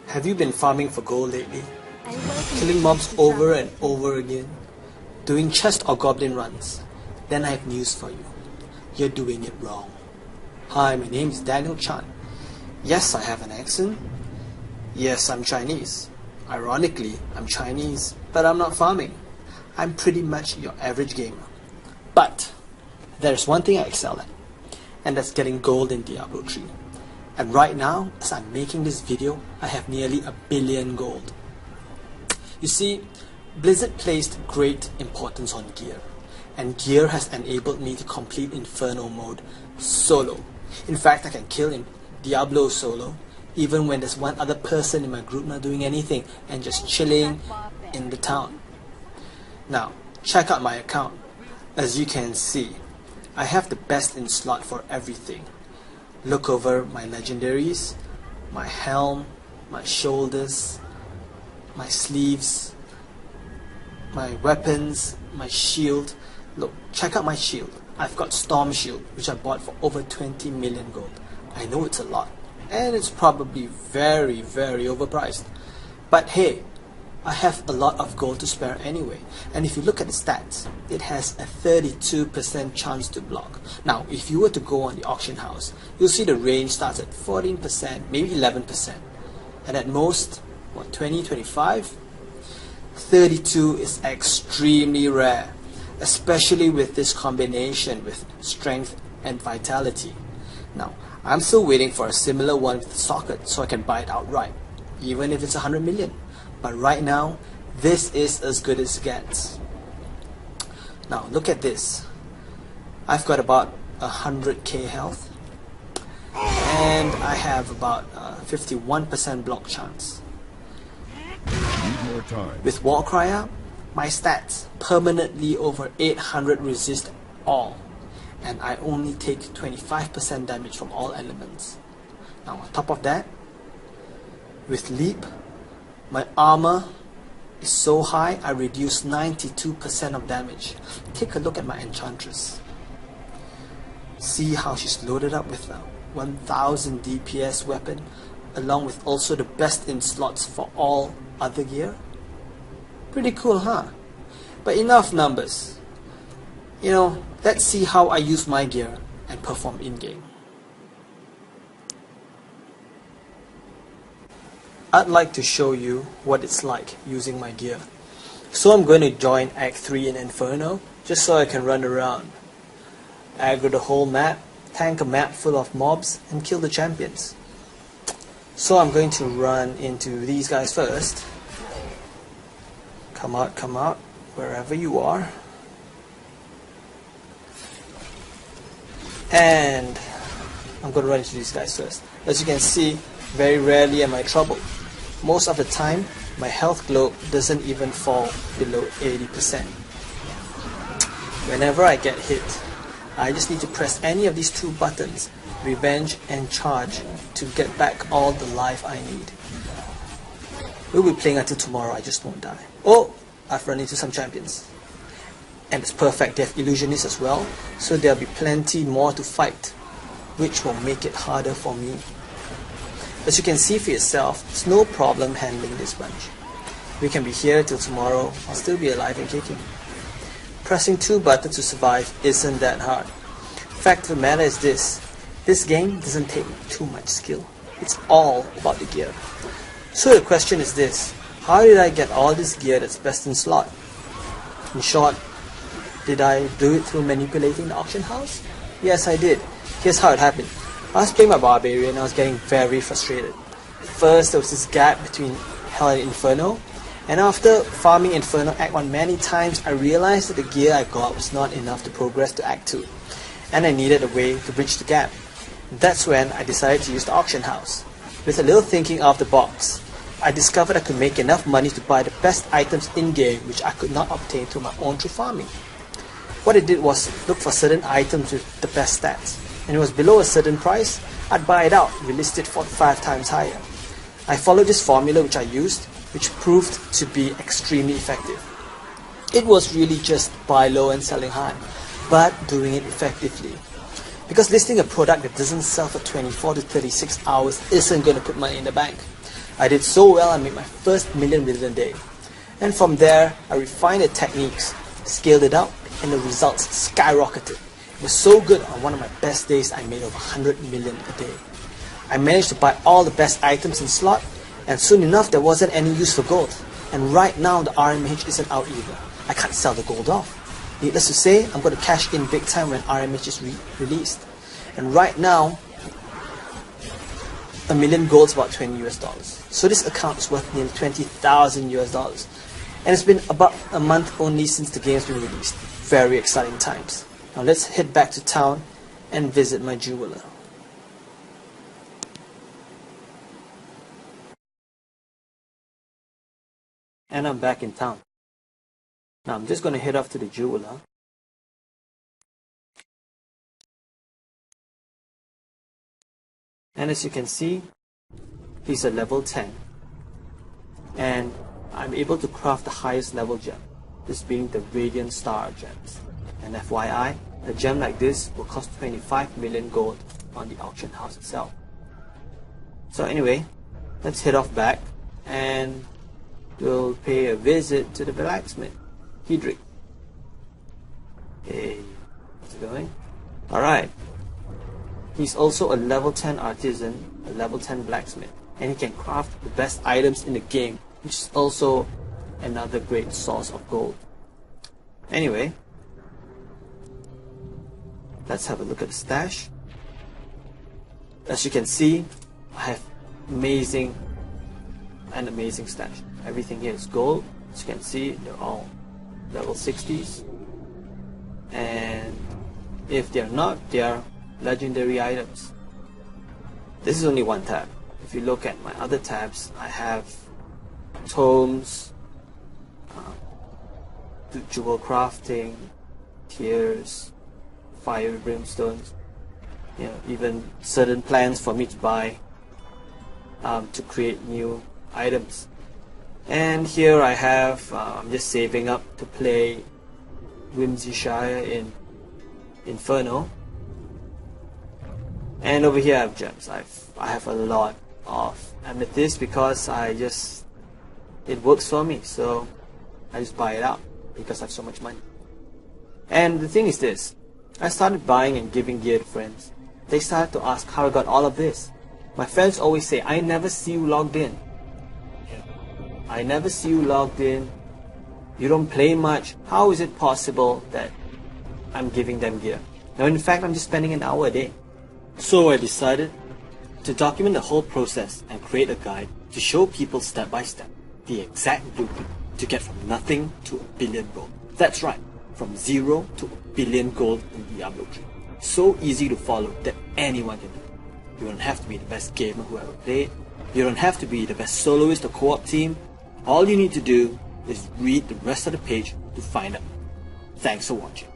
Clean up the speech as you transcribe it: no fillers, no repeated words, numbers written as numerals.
Have you been farming for gold lately? Killing mobs over and over again? Doing chest or goblin runs? Then I have news for you. You're doing it wrong. Hi, my name is Daniel Chan. Yes, I have an accent. Yes, I'm Chinese. Ironically, I'm Chinese, but I'm not farming. I'm pretty much your average gamer. But there's one thing I excel at, and that's getting gold in Diablo 3. And right now, as I'm making this video, I have nearly 1 billion gold. You see, Blizzard placed great importance on gear, and gear has enabled me to complete Inferno mode solo. In fact, I can kill in Diablo solo, even when there's one other person in my group not doing anything and just chilling in the town. Now, check out my account. As you can see, I have the best in slot for everything. Look over my legendaries, my helm, my shoulders, my sleeves, my weapons, my shield. Look, check out my shield. I've got Storm Shield, which I bought for over 20 million gold. I know it's a lot, and it's probably very, very overpriced. But hey, I have a lot of gold to spare anyway, and if you look at the stats, it has a 32% chance to block. Now, if you were to go on the auction house, you'll see the range starts at 14%, maybe 11%, and at most, what, 20, 25? 32 is extremely rare, especially with this combination with strength and vitality. Now, I'm still waiting for a similar one with the socket so I can buy it outright, even if it's 100 million. But right now, this is as good as it gets. Now look at this. I've got about 100k health, and I have about 51% block chance. With Warcry up, my stats permanently over 800 resist all, and I only take 25% damage from all elements. Now on top of that, with Leap, my armor is so high I reduce 92% of damage. Take a look at my Enchantress. See how she's loaded up with a 1000 DPS weapon, along with also the best in slots for all other gear. Pretty cool, huh? But enough numbers. Let's see how I use my gear and perform in-game. I'd like to show you what it's like using my gear. So I'm going to join Act 3 in Inferno, just so I can run around, aggro the whole map, tank a map full of mobs, and kill the champions. So I'm going to run into these guys first. Come out, wherever you are. And I'm going to run into these guys first. As you can see, very rarely am I troubled. Most of the time, my health globe doesn't even fall below 80%. Whenever I get hit, I just need to press any of these two buttons, Revenge and Charge, to get back all the life I need. We'll be playing until tomorrow, I just won't die. Oh, I've run into some champions. And it's perfect, they have illusionists as well, so there'll be plenty more to fight, which will make it harder for me. As you can see for yourself, it's no problem handling this bunch. We can be here till tomorrow, I'll still be alive and kicking. Pressing two buttons to survive isn't that hard. Fact of the matter is this game doesn't take too much skill. It's all about the gear. So the question is this: how did I get all this gear that's best in slot? In short, did I do it through manipulating the auction house? Yes, I did. Here's how it happened. I was playing my Barbarian and I was getting very frustrated. First, there was this gap between Hell and Inferno, and after farming Inferno Act 1 many times, I realized that the gear I got was not enough to progress to Act 2, and I needed a way to bridge the gap. That's when I decided to use the auction house. With a little thinking out of the box, I discovered I could make enough money to buy the best items in-game which I could not obtain through my own through farming. What I did was look for certain items with the best stats, and it was below a certain price, I'd buy it out, relist it for 5 times higher. I followed this formula which I used, which proved to be extremely effective. It was really just buy low and selling high, but doing it effectively. Because listing a product that doesn't sell for 24 to 36 hours isn't going to put money in the bank. I did so well I made my first million within a day. And from there, I refined the techniques, scaled it up, and the results skyrocketed. It was so good on one of my best days I made over 100 million a day. I managed to buy all the best items in slot, and soon enough there wasn't any use for gold. And right now the RMH isn't out either. I can't sell the gold off. Needless to say, I'm going to cash in big time when RMH is released. And right now, a million gold is about $20. So this account is worth nearly $20,000. And it's been about a month only since the game's been released. Very exciting times. Now let's head back to town and visit my jeweler. And I'm back in town. Now I'm just going to head off to the jeweler. And as you can see, he's a level 10. And I'm able to craft the highest level gem, this being the Radiant Star gems. And FYI, a gem like this will cost 25 million gold on the auction house itself. So anyway, let's head off back and we'll pay a visit to the blacksmith, Hedrick. Hey, how's it going? Alright. He's also a level 10 artisan, a level 10 blacksmith, and he can craft the best items in the game, which is also another great source of gold. Anyway, let's have a look at the stash. As you can see, I have amazing stash. Everything here is gold. As you can see, they're all level 60s, and if they're not, they are legendary items. This is only one tab. If you look at my other tabs, I have tomes, jewel crafting, tears, fire brimstones, even certain plans for me to buy to create new items. And here I have, I'm just saving up to play Whimsyshire in Inferno. And over here I have gems. I have a lot of amethyst because it works for me, so I just buy it out because I have so much money. And the thing is this, I started buying and giving gear to friends. They started to ask how I got all of this. My friends always say, I never see you logged in. I never see you logged in. You don't play much. How is it possible that I'm giving them gear? Now in fact, I'm just spending an hour a day. So I decided to document the whole process and create a guide to show people step by step the exact blueprint to get from nothing to a billion gold. That's right, from 0 to a billion gold in Diablo 3. So easy to follow that anyone can do. You don't have to be the best gamer who ever played. You don't have to be the best soloist or co-op team. All you need to do is read the rest of the page to find out. Thanks for watching.